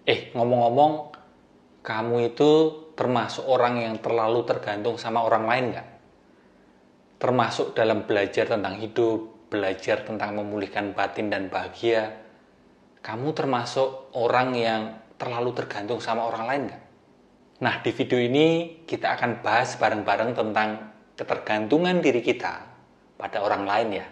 Ngomong-ngomong, kamu itu termasuk orang yang terlalu tergantung sama orang lain nggak? Termasuk dalam belajar tentang hidup, belajar tentang memulihkan batin dan bahagia. Kamu termasuk orang yang terlalu tergantung sama orang lain nggak? Nah, di video ini kita akan bahas bareng-bareng tentang ketergantungan diri kita pada orang lain ya.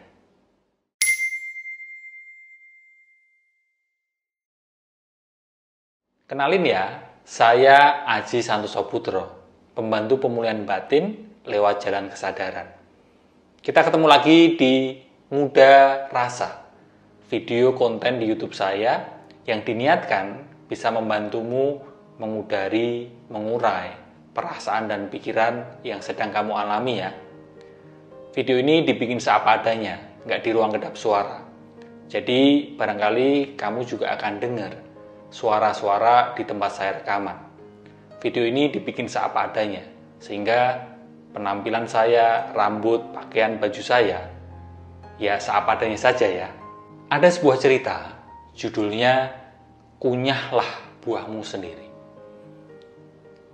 Kenalin ya, saya Aji Santoso Putro, pembantu pemulihan batin lewat jalan kesadaran. Kita ketemu lagi di Muda Rasa, video konten di YouTube saya yang diniatkan bisa membantumu mengudari, mengurai perasaan dan pikiran yang sedang kamu alami ya. Video ini dibikin seapa adanya, nggak di ruang kedap suara. Jadi barangkali kamu juga akan dengar suara-suara di tempat saya rekaman. Video ini dibikin seapa adanya, sehingga penampilan saya, rambut, pakaian, baju saya, ya seapa adanya saja ya. Ada sebuah cerita, judulnya Kunyahlah Buahmu Sendiri.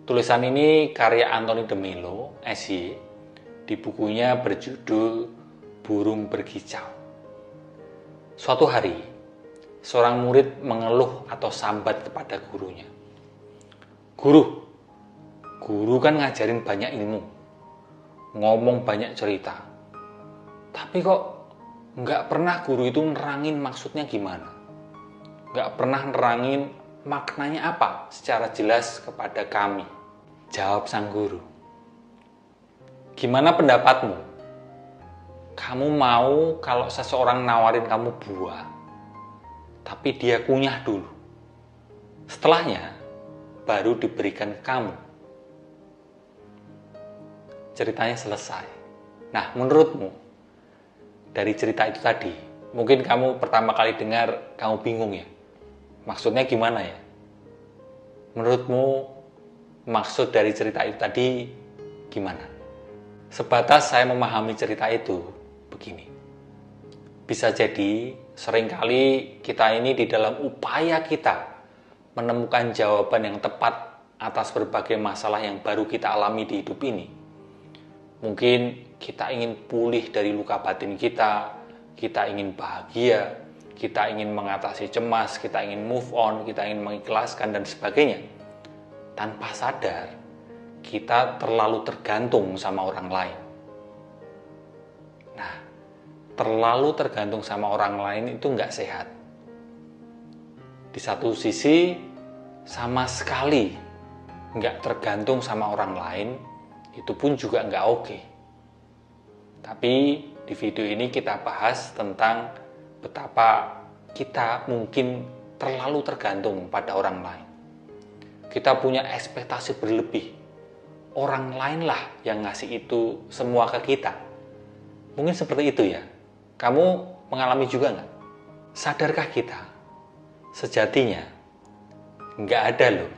Tulisan ini karya Anthony de Mello, SY, di bukunya berjudul Burung Berkicau. Suatu hari, seorang murid mengeluh atau sambat kepada gurunya. Guru kan ngajarin banyak ilmu, ngomong banyak cerita. Tapi kok nggak pernah guru itu nerangin maksudnya gimana. Nggak pernah nerangin maknanya apa secara jelas kepada kami. Jawab sang guru. Gimana pendapatmu? Kamu mau kalau seseorang nawarin kamu buah, tapi dia kunyah dulu. Setelahnya, baru diberikan ke kamu. Ceritanya selesai. Nah, menurutmu, dari cerita itu tadi, mungkin kamu pertama kali dengar, kamu bingung ya? Maksudnya gimana ya? Menurutmu, maksud dari cerita itu tadi gimana? Sebatas saya memahami cerita itu, begini. Bisa jadi seringkali kita ini di dalam upaya kita menemukan jawaban yang tepat atas berbagai masalah yang baru kita alami di hidup ini. Mungkin kita ingin pulih dari luka batin kita ingin bahagia, kita ingin mengatasi cemas, kita ingin move on, kita ingin mengikhlaskan dan sebagainya. Tanpa sadar, kita terlalu tergantung sama orang lain. Nah, terlalu tergantung sama orang lain itu nggak sehat. Di satu sisi, sama sekali nggak tergantung sama orang lain, itu pun juga nggak oke. Tapi di video ini kita bahas tentang betapa kita mungkin terlalu tergantung pada orang lain. Kita punya ekspektasi berlebih. Orang lain lah yang ngasih itu semua ke kita. Mungkin seperti itu ya. Kamu mengalami juga nggak? Sadarkah kita? Sejatinya, nggak ada loh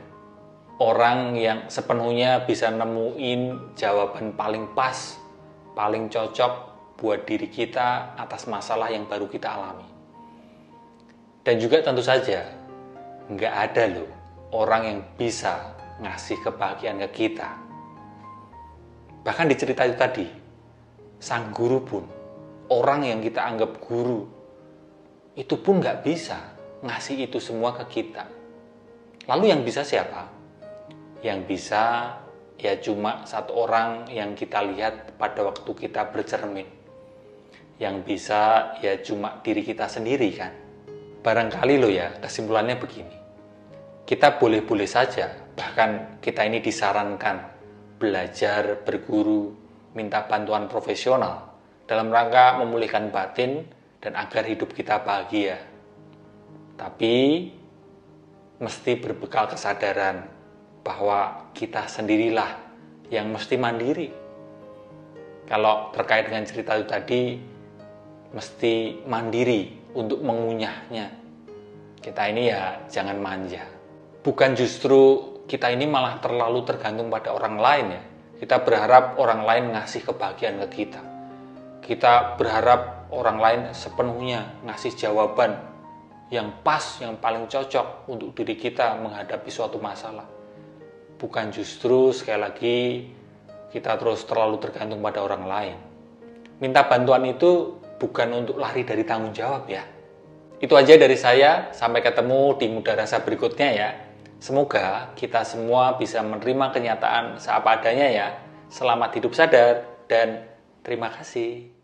orang yang sepenuhnya bisa nemuin jawaban paling pas, paling cocok buat diri kita atas masalah yang baru kita alami. Dan juga tentu saja, nggak ada loh orang yang bisa ngasih kebahagiaan ke kita. Bahkan di cerita itu tadi, sang guru pun, orang yang kita anggap guru, itu pun nggak bisa ngasih itu semua ke kita. Lalu yang bisa siapa? Yang bisa ya cuma satu orang yang kita lihat pada waktu kita bercermin. Yang bisa ya cuma diri kita sendiri kan. Barangkali loh ya, kesimpulannya begini. Kita boleh-boleh saja, bahkan kita ini disarankan belajar, berguru, minta bantuan profesional dalam rangka memulihkan batin dan agar hidup kita bahagia. Tapi mesti berbekal kesadaran bahwa kita sendirilah yang mesti mandiri. Kalau terkait dengan cerita itu tadi, mesti mandiri untuk mengunyahnya. Kita ini ya jangan manja. Bukan justru kita ini malah terlalu tergantung pada orang lain ya. Kita berharap orang lain ngasih kebahagiaan ke kita. Kita berharap orang lain sepenuhnya ngasih jawaban yang pas, yang paling cocok untuk diri kita menghadapi suatu masalah. Bukan justru sekali lagi kita terus terlalu tergantung pada orang lain. Minta bantuan itu bukan untuk lari dari tanggung jawab ya. Itu aja dari saya, sampai ketemu di Muda Rasa berikutnya ya. Semoga kita semua bisa menerima kenyataan seapa adanya ya. Selamat hidup sadar dan terima kasih.